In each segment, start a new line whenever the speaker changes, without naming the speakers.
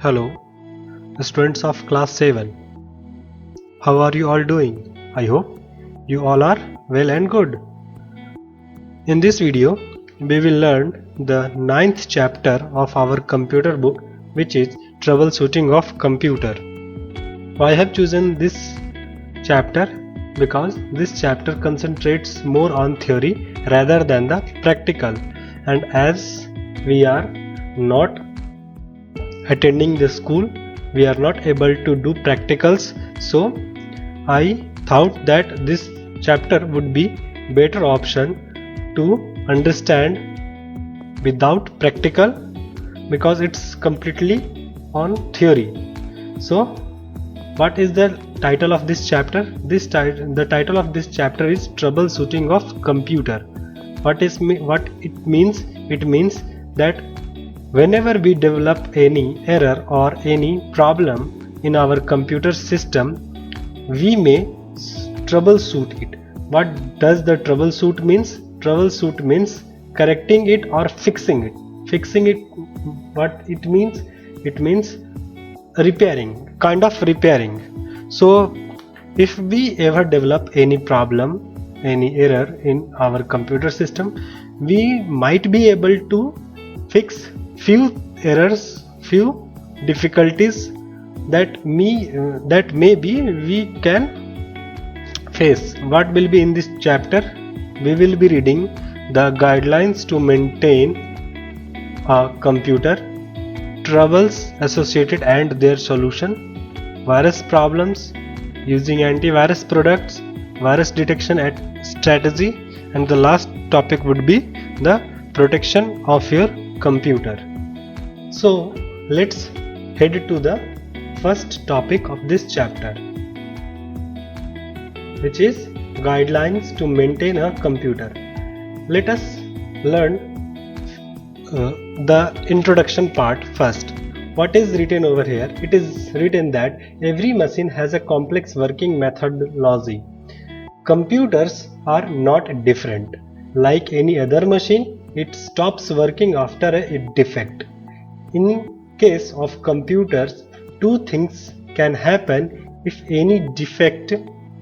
Hello, students of class 7. How are you all doing? I hope you all are well and good. In this video, we will learn the 9th chapter of our computer book, which is Troubleshooting of Computer. I have chosen this chapter because this chapter concentrates more on theory rather than the practical, and as we are not attending the school, we are not able to do practicals, so I thought that this chapter would be better option to understand without practical because it's completely on theory. So what is the title of this chapter? The title of this chapter is Troubleshooting of Computer. What it means? It means that whenever we develop any error or any problem in our computer system, we may troubleshoot it. What does the troubleshoot means? Troubleshoot means correcting it or fixing it. Fixing it, what it means? It means repairing, kind of repairing. So if we ever develop any problem, any error in our computer system, we might be able to fix few errors, few difficulties that maybe we can face. What will be in this chapter? We will be reading the guidelines to maintain a computer, troubles associated and their solution, virus problems, using antivirus products, virus detection and strategy, and the last topic would be the protection of your computer. So let's head to the first topic of this chapter, which is guidelines to maintain a computer. Let us learn the introduction part first. What is written over here? It is written that every machine has a complex working methodology. Computers are not different. Like any other machine, it stops working after a defect. In case of computers, two things can happen if any defect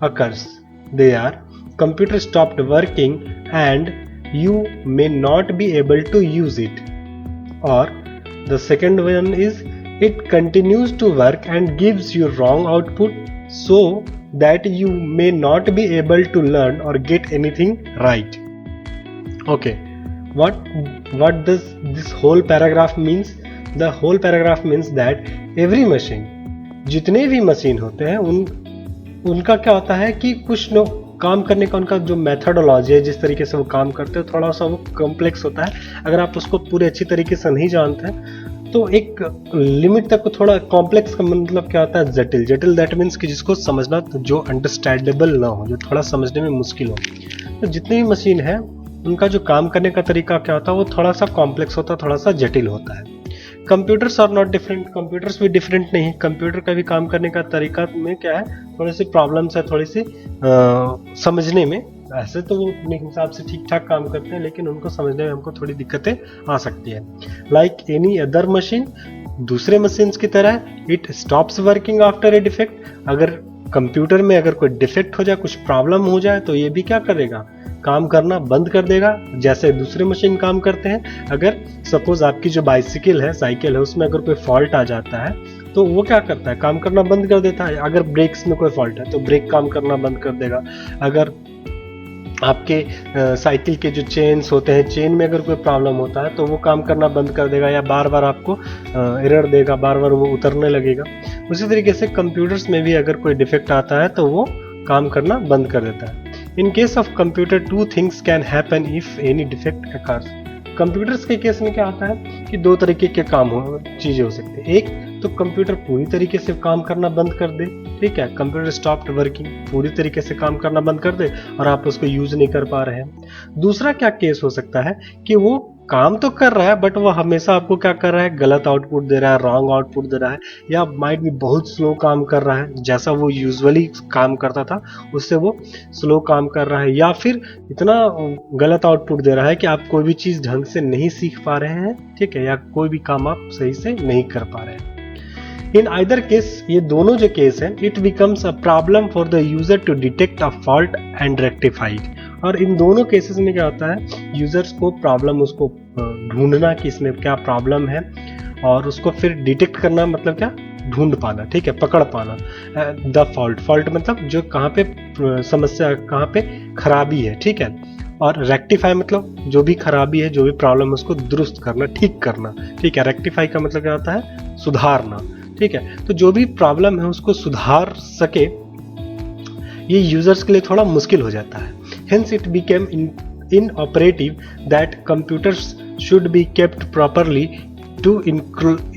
occurs. They are computer stopped working and you may not be able to use it, or the second one is it continues to work and gives you wrong output so that you may not be able to learn or get anything right. Okay, what does this whole paragraph means? The whole paragraph means that every machine, जितने भी machine होते हैं उनका क्या होता है कि कुछ काम करने का उनका जो मेथडोलॉजी है, जिस तरीके से वो काम करते हैं, थोड़ा सा वो कॉम्प्लेक्स होता है. अगर आप उसको पूरे अच्छी तरीके से नहीं जानते हैं तो एक लिमिट तक थोड़ा कॉम्प्लेक्स का मतलब क्या होता है? जटिल. दैट मीन्स कि जिसको समझना जो अंडरस्टैंडेबल ना हो, जो थोड़ा समझने में मुश्किल हो. तो जितनी भी मशीन है उनका जो काम करने का तरीका क्या होता है, वो थोड़ा सा कॉम्प्लेक्स होता है, थोड़ा सा जटिल होता है. Computers are not different. Computers भी डिफरेंट नहीं है. कंप्यूटर का भी काम करने का तरीका में क्या है, थोड़ी सी प्रॉब्लम्स है, थोड़ी सी समझने में. ऐसे तो वो अपने हिसाब से ठीक ठाक काम करते हैं, लेकिन उनको समझने में हमको थोड़ी दिक्कतें आ सकती है. लाइक एनी अदर मशीन, दूसरे मशीन की तरह it stops working after a defect. अगर कंप्यूटर में अगर कोई डिफेक्ट हो जाए, कुछ प्रॉब्लम हो जाए, तो ये भी क्या करेगा? काम करना बंद कर देगा, जैसे दूसरे मशीन काम करते हैं. अगर सपोज आपकी जो साइकिल है उसमें अगर कोई फॉल्ट आ जाता है तो वो क्या करता है? काम करना बंद कर देता है. अगर ब्रेक्स में कोई फॉल्ट है तो ब्रेक काम करना बंद कर देगा. अगर आपके साइकिल के जो चेन्स होते हैं, चेन में अगर कोई प्रॉब्लम होता है तो वो काम करना बंद कर देगा, या बार बार आपको एरर देगा, बार बार वो उतरने लगेगा. उसी तरीके से कंप्यूटर्स में भी अगर कोई डिफेक्ट आता है तो वो काम करना बंद कर देता है. In case of computer, two things can happen if any defect occurs. Computers के केस में क्या होता है कि दो तरीके के चीजें हो सकती है. एक तो कंप्यूटर पूरी तरीके से काम करना बंद कर दे, ठीक है, कंप्यूटर स्टॉप्ड वर्किंग, पूरी तरीके से काम करना बंद कर दे और आप उसको यूज नहीं कर पा रहे हैं. दूसरा क्या केस हो सकता है कि वो काम तो कर रहा है बट वो हमेशा आपको क्या कर रहा है, गलत आउटपुट दे रहा है, रॉन्ग आउटपुट दे रहा है, या माइट भी बहुत स्लो काम कर रहा है, जैसा वो यूजुअली काम करता था उससे वो स्लो काम कर रहा है, या फिर इतना गलत आउटपुट दे रहा है कि आप कोई भी चीज़ ढंग से नहीं सीख पा रहे हैं, ठीक है, या कोई भी काम आप सही से नहीं कर पा रहे हैं. इन आइदर केस, ये दोनों जो केस है, it becomes a problem for the user to detect a fault and rectify. और इन दोनों केसेस में क्या होता है, यूजर्स को प्रॉब्लम, उसको ढूंढना कि इसमें क्या प्रॉब्लम है और उसको फिर डिटेक्ट करना, मतलब क्या, ढूंढ पाना, ठीक है, पकड़ पाना। द फॉल्ट, फॉल्ट मतलब जो कहाँ पे समस्या, कहाँ पे खराबी है, ठीक है। और रेक्टिफाई मतलब जो भी खराबी है, जो भी प्रॉब्लम है, उसको दुरुस्त करना, ठीक करना, ठीक है। रेक्टिफाई का मतलब क्या होता है, सुधारना, ठीक है। तो जो भी प्रॉब्लम है उसको सुधार सके, ये यूजर्स के लिए थोड़ा मुश्किल हो जाता है। Hence it became inoperative that computers should be kept properly to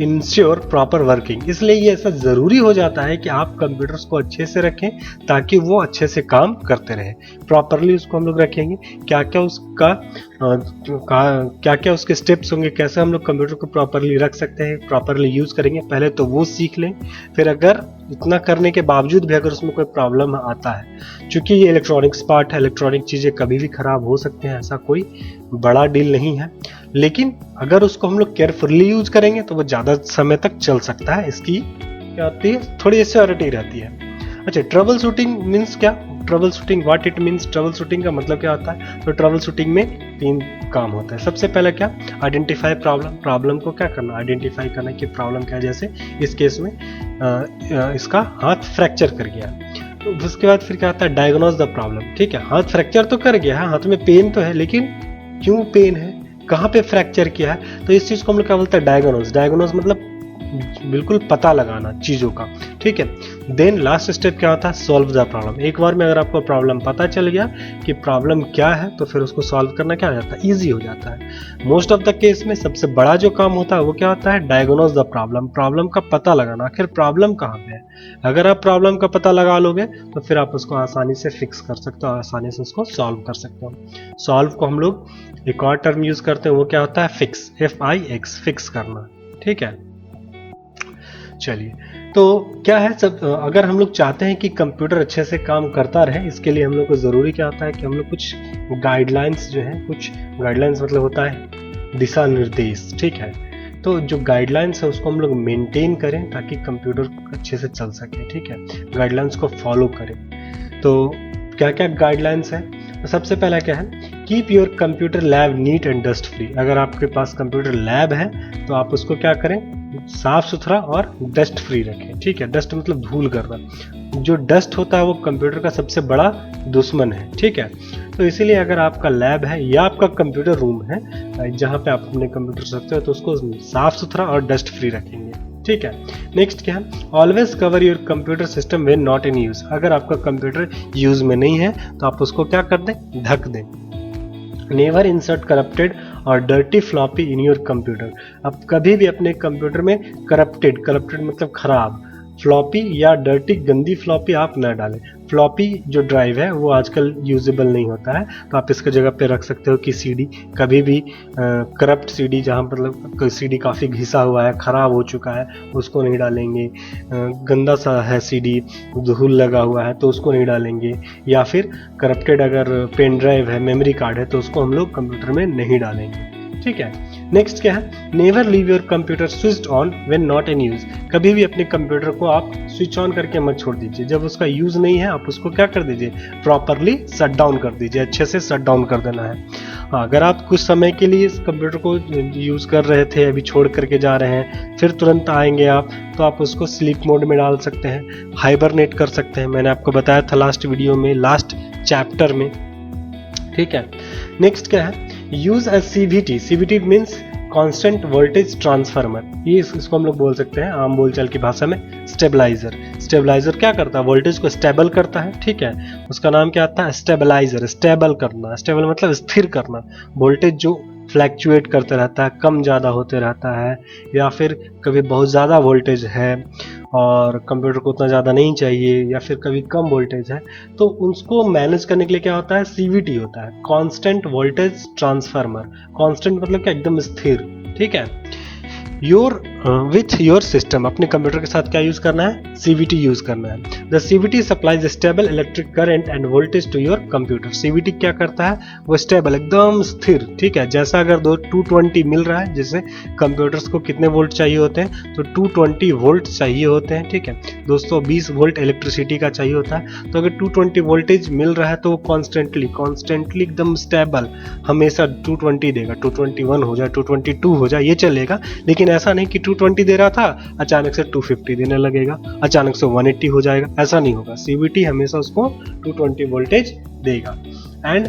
ensure proper working। इसलिए ये ऐसा ज़रूरी हो जाता है कि आप कंप्यूटर्स को अच्छे से रखें ताकि वो अच्छे से काम करते रहें। प्रॉपरली उसको हम लोग रखेंगे, क्या क्या उसका क्या क्या उसके स्टेप्स होंगे, कैसे हम लोग कंप्यूटर को प्रॉपरली रख सकते हैं, प्रॉपरली यूज़ करेंगे, पहले तो वो सीख लें। फिर अगर इतना करने के बावजूद भी अगर उसमें कोई प्रॉब्लम आता है, क्योंकि ये इलेक्ट्रॉनिक्स पार्ट है, इलेक्ट्रॉनिक चीज़ें कभी भी ख़राब हो सकते हैं, ऐसा कोई बड़ा डील नहीं है। लेकिन अगर उसको हम लोग केयरफुली यूज करेंगे तो वो ज़्यादा समय तक चल सकता है। इसकी क्या होती है, थोड़ी श्योरिटी रहती है। अच्छा, ट्रबल शूटिंग मीन्स क्या, trouble shooting what it means, trouble shooting का मतलब क्या होता है। तो ट्रबल शूटिंग में 3 काम होता है। सबसे पहले क्या, आइडेंटिफाई प्रॉब्लम, प्रॉब्लम को क्या करना, आइडेंटिफाई करना कि प्रॉब्लम क्या है। जैसे इस केस में इसका हाथ फ्रैक्चर कर गया, तो उसके बाद फिर क्या आता है, डायग्नोज द प्रॉब्लम, ठीक है। हाथ फ्रैक्चर तो कर गया है, हाथ में पेन तो है, लेकिन क्यों पेन है, कहाँ पे फ्रैक्चर किया है, तो इस चीज को हम लोग क्या बोलते हैं, डायग्नोज। डायग्नोज मतलब बिल्कुल पता लगाना चीजों का, ठीक है। देन लास्ट स्टेप क्या होता है, सॉल्व द प्रॉब्लम। एक बार में अगर आपको प्रॉब्लम पता चल गया कि प्रॉब्लम क्या है, तो फिर उसको सॉल्व करना क्या हो जाता है, ईजी हो जाता है। मोस्ट ऑफ द केस में सबसे बड़ा जो काम होता है वो क्या होता है, डायग्नोज द प्रॉब्लम, प्रॉब्लम का पता लगाना, आखिर प्रॉब्लम कहाँ पे है। अगर आप प्रॉब्लम का पता लगा लोगे तो फिर आप उसको आसानी से फिक्स कर सकते हो, आसानी से उसको सॉल्व कर सकते हो। सॉल्व को हम लोग एक और टर्म यूज करते हैं, वो क्या होता है, फिक्स, FIX, फिक्स करना, ठीक है। चलिए, तो क्या है सब, अगर हम लोग चाहते हैं कि कंप्यूटर अच्छे से काम करता रहे, इसके लिए हम लोग को ज़रूरी क्या होता है कि हम लोग कुछ गाइडलाइंस जो है, कुछ गाइडलाइंस मतलब होता है दिशा निर्देश, ठीक है। तो जो गाइडलाइंस है उसको हम लोग मेंटेन करें ताकि कंप्यूटर अच्छे से चल सके, ठीक है। गाइडलाइंस को फॉलो करें। तो क्या क्या गाइडलाइंस है, तो सबसे पहला क्या है, keep your computer lab neat and dust free. अगर आपके पास कंप्यूटर लैब है तो आप उसको क्या करें, साफ सुथरा और डस्ट फ्री रखें, ठीक है। डस्ट मतलब धूल करना। जो डस्ट होता है वो कंप्यूटर का सबसे बड़ा दुश्मन है, ठीक है। तो इसीलिए अगर आपका लैब है या आपका कंप्यूटर रूम है जहाँ पे आप अपने कंप्यूटर रखते हो, तो उसको साफ सुथरा और डस्ट फ्री रखेंगे, ठीक है। नेक्स्ट क्या है, always cover your computer system when not in use. अगर आपका कंप्यूटर यूज में नहीं है तो आप उसको क्या कर दें, ढक दें। नेवर इंसर्ट करप्टेड और dirty floppy in your computer. अब कभी भी अपने कंप्यूटर में करप्टेड मतलब खराब, फ्लॉपी या डर्टी गंदी फ्लॉपी आप न डालें। फ्लॉपी जो ड्राइव है वो आजकल यूजेबल नहीं होता है, तो आप इसके जगह पे रख सकते हो कि सीडी, कभी भी करप्ट सीडी, जहाँ मतलब सीडी काफ़ी घिसा हुआ है, ख़राब हो चुका है, उसको नहीं डालेंगे। गंदा सा है सीडी, धूल लगा हुआ है, तो उसको नहीं डालेंगे। या फिर करप्टेड अगर पेन ड्राइव है, मेमोरी कार्ड है, तो उसको हम लोग कंप्यूटर में नहीं डालेंगे, ठीक है। नेक्स्ट क्या है, never leave your computer switched on when not in use. कभी भी अपने कंप्यूटर को आप स्विच ऑन करके मत छोड़ दीजिए, जब उसका यूज नहीं है आप उसको क्या कर दीजिए, प्रॉपरली शट डाउन कर दीजिए, अच्छे से शट डाउन कर देना है। अगर आप कुछ समय के लिए इस कंप्यूटर को यूज कर रहे थे, अभी छोड़ करके जा रहे हैं, फिर तुरंत आएंगे आप, तो आप उसको स्लीप मोड में डाल सकते हैं, हाइबरनेट कर सकते हैं। मैंने आपको बताया था लास्ट वीडियो में, लास्ट चैप्टर में, ठीक है। नेक्स्ट क्या है, use a CVT। CVT means constant voltage transformer. ये इसको हम लोग बोल सकते हैं आम बोलचाल की भाषा में स्टेबलाइजर। स्टेबलाइजर क्या करता है, वोल्टेज को स्टेबल करता है, ठीक है। उसका नाम क्या आता है, स्टेबलाइजर। स्टेबल करना, स्टेबल मतलब स्थिर करना। वोल्टेज जो फ्लैक्चुएट करते रहता है, कम ज़्यादा होते रहता है, या फिर कभी बहुत ज़्यादा वोल्टेज है और कंप्यूटर को उतना ज़्यादा नहीं चाहिए, या फिर कभी कम वोल्टेज है, तो उसको मैनेज करने के लिए क्या होता है, CVT होता है, कांस्टेंट वोल्टेज ट्रांसफार्मर। कांस्टेंट मतलब क्या, एकदम स्थिर, ठीक है। विथ योर सिस्टम, अपने कंप्यूटर के साथ क्या यूज करना है, सीवीटी यूज करना है। The CVT supplies stable electric current and voltage to your computer. CVT क्या करता है, वो स्टेबल, एकदम स्थिर, ठीक है। जैसा अगर 220 मिल रहा है, जैसे कंप्यूटर्स को कितने वोल्ट चाहिए होते हैं, तो 220 वोल्ट चाहिए होते हैं, ठीक है। 220 वोल्ट इलेक्ट्रिसिटी का चाहिए होता है। तो अगर 220 वोल्टेज मिल रहा है तो वो कॉन्स्टेंटली एकदम स्टेबल हमेशा 220 देगा। 221 हो जाए, 222 हो जाए, ये चलेगा। लेकिन ऐसा नहीं कि 220 दे रहा था अचानक से 250 देने लगेगा, अचानक से 180 हो जाएगा, ऐसा नहीं होगा। सीवीटी हमेशा उसको 220 वोल्टेज देगा। And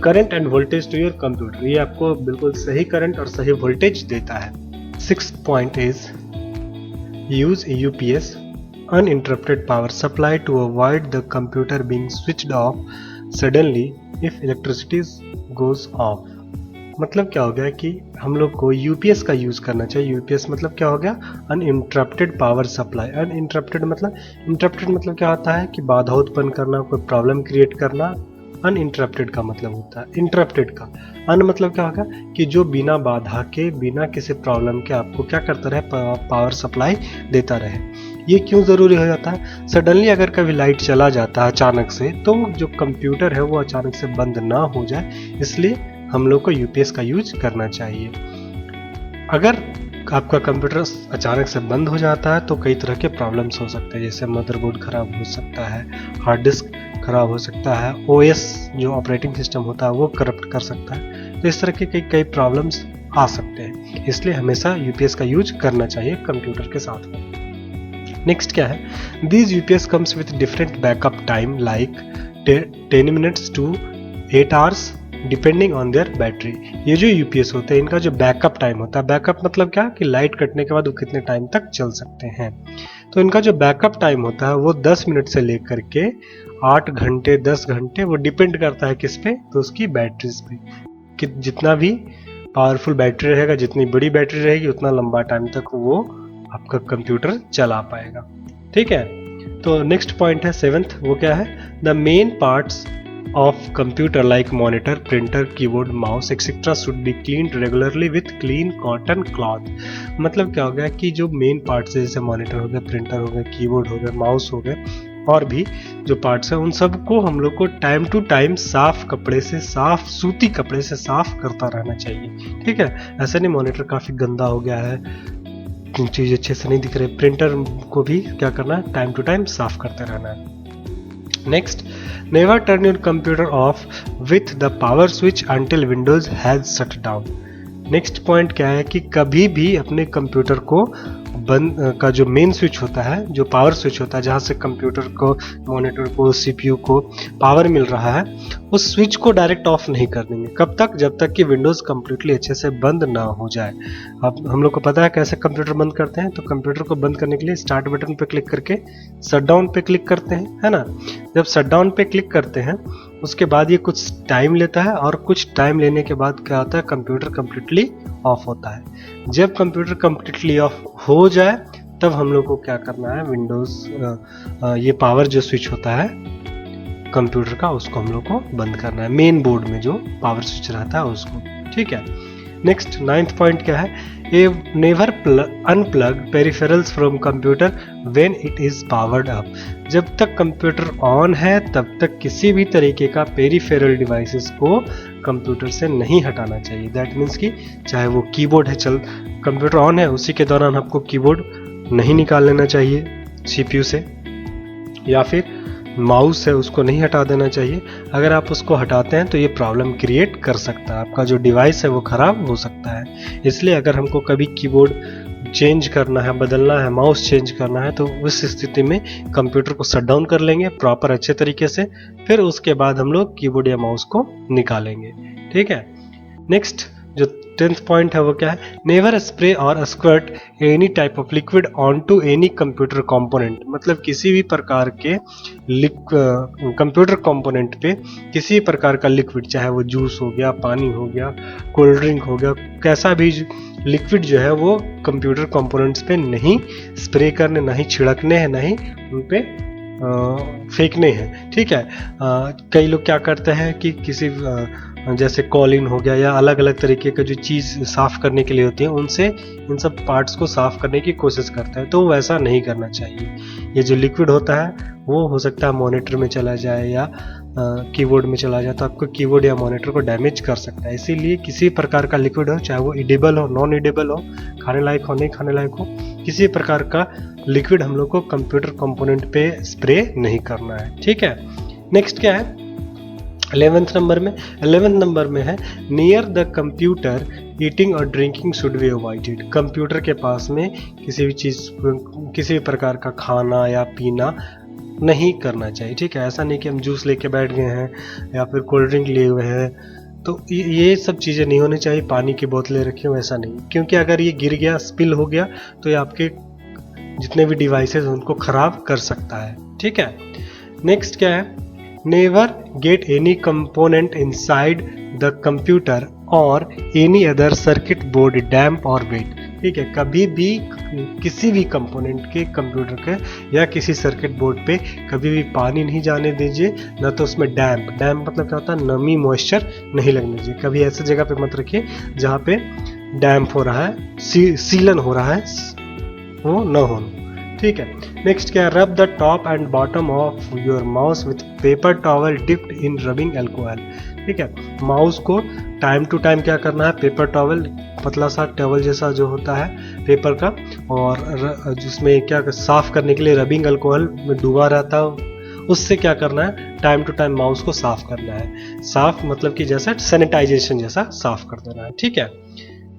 current and voltage to your computer, ये आपको बिल्कुल सही करंट और सही वोल्टेज देता है। 6th point is use UPS uninterrupted power supply to avoid the computer being switched off suddenly if electricity goes off। मतलब क्या हो गया कि हम लोग को यूपीएस का यूज करना चाहिए। यूपीएस मतलब क्या हो गया, अनइंटरप्टेड पावर सप्लाई। अनइंटरप्टेड मतलब क्या होता है कि बाधा उत्पन्न करना, कोई प्रॉब्लम क्रिएट करना। अनइंटरप्टेड का मतलब होता है इंटरप्टेड का। अन मतलब क्या होगा कि जो बिना बाधा के, बिना किसी प्रॉब्लम के आपको क्या करता रहे, पावर सप्लाई देता रहे। ये क्यों ज़रूरी हो जाता है, सडनली अगर कभी लाइट चला जाता है अचानक से, तो जो कंप्यूटर है वो अचानक से बंद ना हो जाए, इसलिए हम लोग को यूपीएस का यूज करना चाहिए। अगर आपका कंप्यूटर अचानक से बंद हो जाता है तो कई तरह के प्रॉब्लम्स हो सकते हैं, जैसे मदरबोर्ड खराब हो सकता है, हार्ड डिस्क खराब हो सकता है, ओएस जो ऑपरेटिंग सिस्टम होता है वो करप्ट कर सकता है। तो इस तरह के कई प्रॉब्लम्स आ सकते हैं, इसलिए हमेशा यूपीएस का यूज करना चाहिए कंप्यूटर के साथ में। नेक्स्ट क्या है, this UPS comes with different backup time like 10 minutes to 8 hours depending on their battery. ये जो यूपीएस होते हैं इनका जो बैकअप टाइम होता है, बैकअप मतलब क्या कि लाइट कटने के बाद वो कितने टाइम तक चल सकते हैं। तो इनका जो बैकअप टाइम होता है वो 10 मिनट से लेकर के 8 घंटे 10 घंटे, वो डिपेंड करता है किस पे, तो उसकी बैटरीज पे। कि जितना भी पावरफुल बैटरी रहेगा, जितनी बड़ी बैटरी रहेगी, उतना लंबा टाइम तक वो आपका कंप्यूटर चला पाएगा, ठीक है। तो नेक्स्ट पॉइंट है 7th, वो क्या है, the main parts of computer like monitor, printer, keyboard, mouse etc should be cleaned regularly with clean cotton cloth। मतलब क्या हो गया कि जो मेन पार्ट्स है, जैसे मॉनिटर हो गया, प्रिंटर हो गया, कीबोर्ड हो गया, माउस हो गया, और भी जो पार्ट्स है उन सबको हम लोग को टाइम टू टाइम साफ कपड़े से, साफ सूती कपड़े से साफ करता रहना चाहिए, ठीक है। ऐसा नहीं मॉनिटर काफी गंदा हो गया है, चीज अच्छे से नहीं दिख रहे, प्रिंटर को भी क्या करना है, टाइम टू टाइम साफ करते रहना है। Next, never turn your computer of with the power switch until Windows has shut down. Next point क्या है कि कभी भी अपने कंप्यूटर को बंद का जो मेन स्विच होता है, जो पावर स्विच होता है, जहाँ से कंप्यूटर को, मॉनिटर को, सीपीयू को पावर मिल रहा है, उस स्विच को डायरेक्ट ऑफ नहीं कर देंगे। कब तक, जब तक कि विंडोज कंप्लीटली अच्छे से बंद ना हो जाए। अब हम लोग को पता है कैसे कंप्यूटर बंद करते हैं, तो कंप्यूटर को बंद करने के लिए स्टार्ट बटन पे क्लिक करके शट डाउन पे क्लिक करते हैं, है ना। जब शट डाउन पे क्लिक करते हैं उसके बाद ये कुछ टाइम लेता है, और कुछ टाइम लेने के बाद क्या होता है, कंप्यूटर कंप्लीटली ऑफ होता है। जब कंप्यूटर कंप्लीटली ऑफ हो जाए तब हम लोग को क्या करना है, विंडोज ये पावर जो स्विच होता है कंप्यूटर का, उसको हम लोग को बंद करना है, मेन बोर्ड में जो पावर स्विच रहता है उसको, ठीक है। नेक्स्ट 9th पॉइंट क्या है, never unplug peripherals from computer when it is powered up. जब तक कंप्यूटर ऑन है तब तक किसी भी तरीके का पेरिफेरल डिवाइसेस को कंप्यूटर से नहीं हटाना चाहिए। दैट मीन्स कि चाहे वो कीबोर्ड है, चल कंप्यूटर ऑन है उसी के दौरान आपको कीबोर्ड नहीं निकाल लेना चाहिए सीपीयू से, या फिर माउस है उसको नहीं हटा देना चाहिए। अगर आप उसको हटाते हैं तो ये प्रॉब्लम क्रिएट कर सकता है, आपका जो डिवाइस है वो खराब हो सकता है। इसलिए अगर हमको कभी कीबोर्ड चेंज करना है, बदलना है, माउस चेंज करना है, तो उस स्थिति में कंप्यूटर को शट डाउन कर लेंगे प्रॉपर अच्छे तरीके से, फिर उसके बाद हम लोग कीबोर्ड या माउस को निकालेंगे, ठीक है। नेक्स्ट जो 10th पॉइंट है वो क्या है, never spray or squirt any type of liquid on to any computer component. मतलब किसी भी प्रकार के कंप्यूटर कंपोनेंट पे किसी प्रकार का लिक्विड, चाहे वो जूस हो गया, पानी हो गया, कोल्ड ड्रिंक हो गया, कैसा भी लिक्विड जो है वो कंप्यूटर कंपोनेंट्स पे नहीं स्प्रे करने, नहीं छिड़कने हैं, नहीं उन पे फेंकने हैं, ठीक है। कई लोग क्या करते हैं कि किसी जैसे कॉलिन हो गया या अलग अलग तरीके का जो चीज़ साफ़ करने के लिए होती है, उनसे इन सब पार्ट्स को साफ़ करने की कोशिश करता है। तो वैसा नहीं करना चाहिए। ये जो लिक्विड होता है वो हो सकता है मॉनिटर में चला जाए या कीबोर्ड में चला जाए, तो आपको कीबोर्ड या मॉनिटर को डैमेज कर सकता है। इसीलिए किसी प्रकार का लिक्विड हो, चाहे वो एडिबल हो, नॉन एडिबल हो, खाने लायक हो, नहीं खाने लायक हो, किसी प्रकार का लिक्विड हम लोग को कंप्यूटर कंपोनेंट पे स्प्रे नहीं करना है। ठीक है, नेक्स्ट क्या है 11th नंबर में है नियर द कंप्यूटर ईटिंग और drinking should be avoided. Computer के पास में किसी भी चीज़, किसी प्रकार का खाना या पीना नहीं करना चाहिए। ठीक है, ऐसा नहीं कि हम जूस लेके बैठ गए हैं या फिर कोल्ड ड्रिंक लिए हुए हैं, तो ये सब चीज़ें नहीं होनी चाहिए। पानी की बोतलें रखी हो, ऐसा नहीं, क्योंकि अगर ये गिर गया, स्पिल हो गया, तो ये आपके जितने भी डिवाइसेस हैं उनको ख़राब कर सकता है। ठीक है, नेक्स्ट क्या है never get any component inside the computer और एनी अदर सर्किट बोर्ड डैम्प और वेट। ठीक है, कभी भी किसी भी कंपोनेंट के कंप्यूटर के या किसी सर्किट बोर्ड पे कभी भी पानी नहीं जाने दीजिए, ना तो उसमें डैम्प मतलब क्या होता है, नमी, मॉइस्चर नहीं लगने दीजिए। कभी ऐसे जगह पे मत रखिए जहाँ पे डैम्प हो रहा है, सीलन हो रहा है, वो न हो। ठीक है, नेक्स्ट क्या है रब the top and bottom of your mouse with paper towel dipped in rubbing alcohol. ठीक है, माउस को टाइम टू टाइम क्या करना है, पेपर टॉवल, पतला सा टॉवल जैसा जो होता है पेपर का, और जिसमें क्या साफ करने के लिए रबिंग अल्कोहल में डूबा रहता है, उससे क्या करना है, टाइम टू टाइम माउस को साफ करना है। साफ मतलब कि जैसा सैनिटाइजेशन जैसा साफ कर देना है। ठीक है,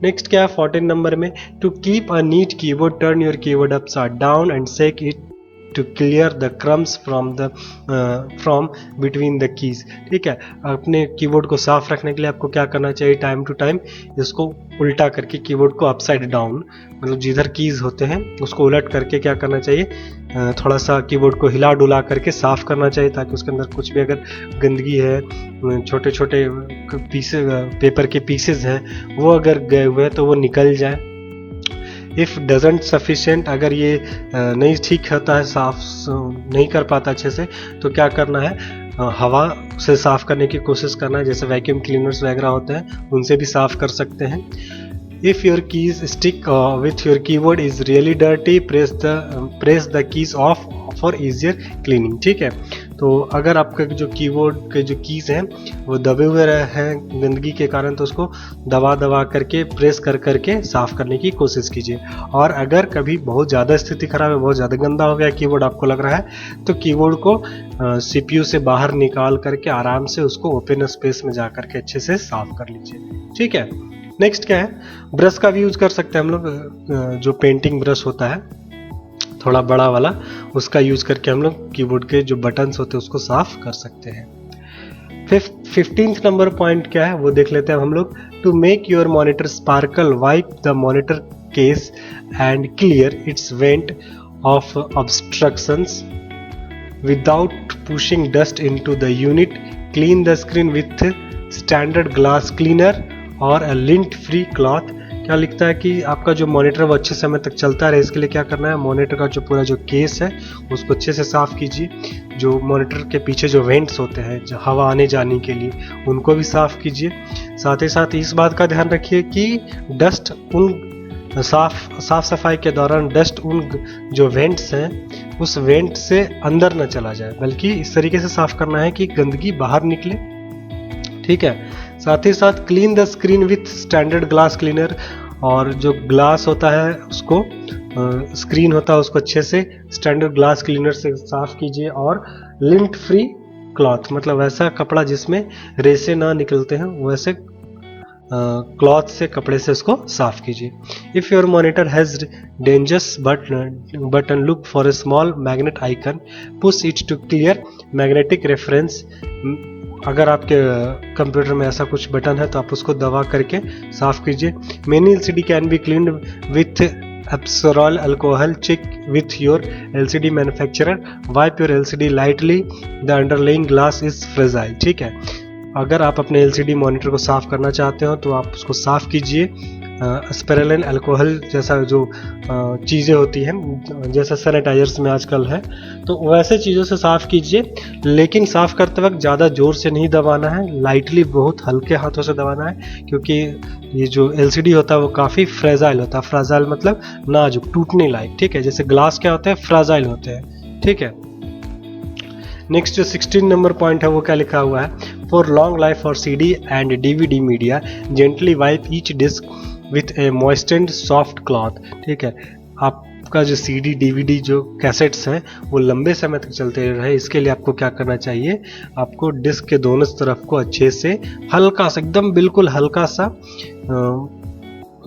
नेक्स्ट क्या है 14 नंबर में to keep a neat keyboard turn your keyboard upside down and shake it to clear the crumbs from between the keys. ठीक है, अपने कीबोर्ड को साफ रखने के लिए आपको क्या करना चाहिए, टाइम टू टाइम इसको उल्टा करके कीबोर्ड को अपसाइड डाउन, मतलब जिधर कीज होते हैं उसको उलट करके क्या करना चाहिए, थोड़ा सा कीबोर्ड को हिला डुला करके साफ करना चाहिए, ताकि उसके अंदर कुछ भी अगर गंदगी है, छोटे छोटे पीसेस, पेपर के पीसेस हैं, वो अगर गए हुए हैं तो वो निकल जाए। इफ़ डजेंट सफिशिएंट, अगर ये नहीं ठीक होता है, साफ नहीं कर पाता अच्छे से, तो क्या करना है, हवा से साफ करने की कोशिश करना है। जैसे वैक्यूम क्लीनर्स वगैरह होते हैं, उनसे भी साफ कर सकते हैं। If your keys stick with your keyboard is really dirty, press the keys off for easier cleaning। ठीक है, तो अगर आपके जो कीबोर्ड के जो कीज हैं वो दबे हुए हैं गंदगी के कारण, तो उसको दबा करके प्रेस करके साफ करने की कोशिश कीजिए। और अगर कभी बहुत ज़्यादा स्थिति खराब है, बहुत ज़्यादा गंदा हो गया कीबोर्ड आपको लग रहा है, तो कीबोर्ड को CPU से बाहर निकाल करके आराम से उसको ओपन स्पेस में जा करके अच्छे से साफ कर लीजिए। ठीक है, नेक्स्ट क्या है, ब्रश का भी यूज कर सकते हैं हम लोग। जो पेंटिंग ब्रश होता है थोड़ा बड़ा वाला, उसका यूज करके हम लोग कीबोर्ड के जो बटन्स होते हैं उसको साफ कर सकते हैं। 15th नंबर पॉइंट क्या है वो देख लेते हैं हम लोग। To make your monitor sparkle, wipe the monitor case and clear its vent of obstructions without pushing dust into the unit. Clean the screen with standard glass cleaner और a lint free cloth. क्या लिखता है कि आपका जो monitor वो अच्छे समय तक चलता रहे, इसके लिए क्या करना है, मॉनिटर का जो पूरा जो केस है उसको अच्छे से साफ कीजिए। जो मॉनिटर के पीछे जो वेंट्स होते हैं जो हवा आने जाने के लिए, उनको भी साफ कीजिए। साथ ही साथ इस बात का ध्यान रखिए कि डस्ट उन साफ सफाई के दौरान डस्ट उन जो वेंट्स हैं उस वेंट से अंदर न चला जाए, बल्कि इस तरीके से साफ करना है कि गंदगी बाहर निकले। ठीक है, साथ ही साथ clean the screen with standard glass cleaner, और जो ग्लास होता है उसको स्क्रीन होता है उसको अच्छे से स्टैंडर्ड ग्लास क्लीनर से साफ कीजिए। और लिंट फ्री क्लॉथ मतलब ऐसा कपड़ा जिसमें रेसे ना निकलते हैं, वैसे क्लॉथ से, कपड़े से उसको साफ कीजिए। If your monitor has dangerous button, look for a small magnet icon, push it to clear magnetic reference. अगर आपके कंप्यूटर में ऐसा कुछ बटन है तो आप उसको दबा करके साफ कीजिए। Many LCD can be cleaned with absolute alcohol. Check with your LCD manufacturer, wipe your LCD lightly, the underlying glass is fragile. ठीक है, अगर आप अपने LCD मॉनिटर को साफ करना चाहते हो तो आप उसको साफ कीजिए स्पेरलिन अल्कोहल जैसा जो चीज़ें होती हैं, जैसा सैनिटाइजर्स में आजकल है, तो वैसे चीज़ों से साफ़ कीजिए, लेकिन साफ़ करते वक्त ज़्यादा ज़ोर से नहीं दबाना है, लाइटली बहुत हल्के हाथों से दबाना है, क्योंकि ये जो LCD होता है वो काफ़ी फ्रेजाइल होता है। फ्रेजाइल मतलब नाजुक, टूटने लायक, ठीक है। जैसे ग्लास क्या होते हैं, फ्रेजाइल होते हैं, ठीक है। नेक्स्ट जो 16 नंबर पॉइंट है वो क्या लिखा हुआ है, for long life for CD and DVD media gently wipe each disc with a moistened soft cloth, ठीक है। आपका जो CD DVD जो कैसेट्स हैं वो लंबे समय तक चलते रहे, इसके लिए आपको क्या करना चाहिए, आपको डिस्क के दोनों तरफ को अच्छे से हल्का सा, एकदम बिल्कुल हल्का सा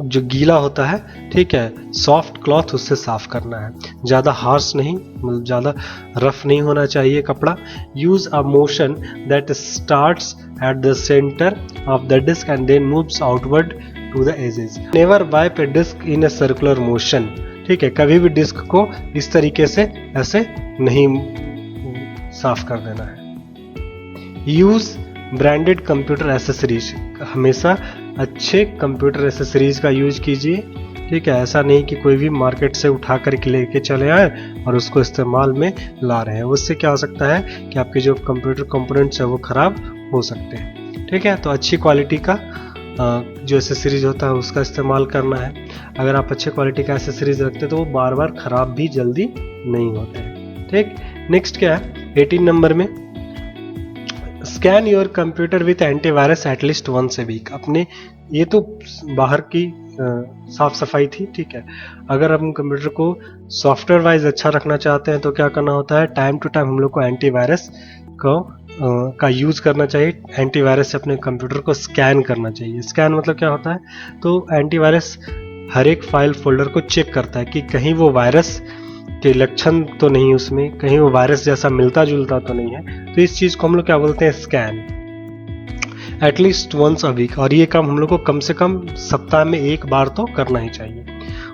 जो गीला होता है, ठीक है, सॉफ्ट क्लॉथ उससे साफ करना है, ज़्यादा हार्श नहीं, मतलब ज़्यादा रफ नहीं होना चाहिए कपड़ा। Use a motion that starts at the centre of the disc and then moves outward to the edges. Never wipe a disc in a circular motion, ठीक है, कभी भी डिस्क को इस तरीके से ऐसे नहीं साफ कर देना है। यूज ब्रांडेड कंप्यूटर एसेसरीज, हमेशा अच्छे कंप्यूटर एसेसरीज का यूज कीजिए, ठीक है। ऐसा नहीं कि कोई भी मार्केट से उठा कर के लेके चले आए और उसको इस्तेमाल में ला रहे हैं, उससे क्या हो सकता है कि आपके जो कंप्यूटर कंपोनेंट्स है वो ख़राब हो सकते हैं, ठीक है। तो अच्छी क्वालिटी का जो एसेसरीज होता है उसका इस्तेमाल करना है। अगर आप अच्छे क्वालिटी का एसेसरीज रखते हैं तो वो बार बार ख़राब भी जल्दी नहीं होते हैं, ठीक। नेक्स्ट क्या है 18 नंबर में, scan your computer with antivirus at least once a week. अपने ये तो बाहर की साफ सफाई थी, ठीक है। अगर हम कंप्यूटर को सॉफ्टवेयर वाइज अच्छा रखना चाहते हैं तो क्या करना होता है, टाइम टू टाइम हम लोग को एंटीवायरस का यूज करना चाहिए। एंटीवायरस से अपने कंप्यूटर को स्कैन करना चाहिए। स्कैन मतलब क्या होता है, तो एंटीवायरस हर एक फाइल फोल्डर को चेक करता है कि कहीं वो वायरस के लक्षण तो नहीं, उसमें कहीं वो वायरस जैसा मिलता जुलता तो नहीं है। तो इस चीज़ को हम लोग क्या बोलते हैं, scan, at least once a week. और ये काम हम लोग को कम से कम सप्ताह में एक बार तो करना ही चाहिए।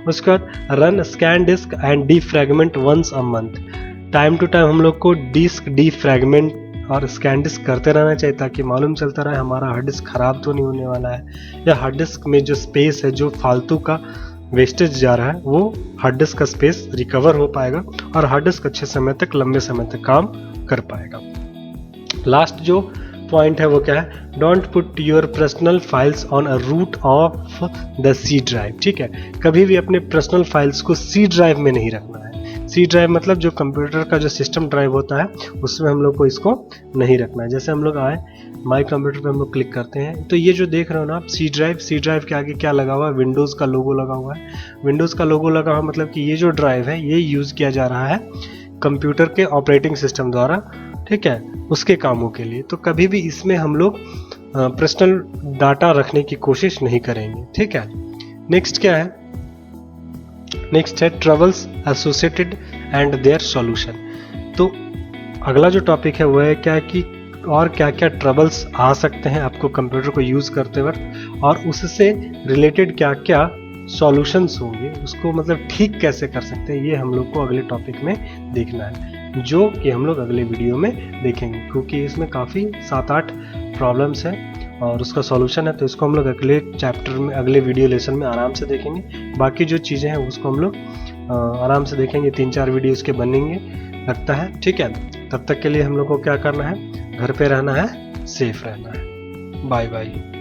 उसके बाद run scan disk and defragment once a month. Time to time हम लोग को डिस्क डीफ्रैगमेंट और स्कैन डिस्क करते रहना चाहिए, ताकि मालूम चलता रहे हमारा हार्ड डिस्क खराब तो नहीं होने वाला है, या हार्ड डिस्क में जो स्पेस है, जो फालतू का वेस्टेज जा रहा है, वो हार्ड डिस्क का स्पेस रिकवर हो पाएगा और हार्ड डिस्क अच्छे समय तक, लंबे समय तक काम कर पाएगा। लास्ट जो पॉइंट है वो क्या है, don't put your personal files on a root of the C drive, ठीक है। कभी भी अपने पर्सनल फाइल्स को सी ड्राइव में नहीं रखना है। सी ड्राइव मतलब जो कंप्यूटर का जो सिस्टम ड्राइव होता है उसमें हम लोग को इसको नहीं रखना है। जैसे हम लोग आए माई कंप्यूटर पे हम लोग क्लिक करते हैं तो ये जो देख रहे हो ना आप, सी ड्राइव के आगे क्या लगा हुआ है, विंडोज़ का लोगो लगा हुआ है। विंडोज़ का लोगो लगा हुआ मतलब कि ये जो ड्राइव है ये यूज़ किया जा रहा है कंप्यूटर के ऑपरेटिंग सिस्टम द्वारा, ठीक है, उसके कामों के लिए। तो कभी भी इसमें हम लोग पर्सनल डाटा रखने की कोशिश नहीं करेंगे, ठीक है। नेक्स्ट क्या है, नेक्स्ट है troubles associated and their solution. तो अगला जो टॉपिक है वो है क्या कि और क्या क्या ट्रबल्स आ सकते हैं आपको कंप्यूटर को यूज़ करते वक्त, और उससे रिलेटेड क्या क्या सॉल्यूशंस होंगे, उसको मतलब ठीक कैसे कर सकते हैं, ये हम लोग को अगले टॉपिक में देखना है, जो कि हम लोग अगले वीडियो में देखेंगे। क्योंकि इसमें काफ़ी 7-8 प्रॉब्लम्स हैं और उसका सॉल्यूशन है, तो इसको हम लोग अगले चैप्टर में, अगले वीडियो लेसन में आराम से देखेंगे। बाकी जो चीज़ें हैं उसको हम लोग आराम से देखेंगे, 3-4 वीडियो इसके बनेंगे लगता है, ठीक है। तब तक के लिए हम लोग को क्या करना है, घर पे रहना है, सेफ रहना है। Bye bye.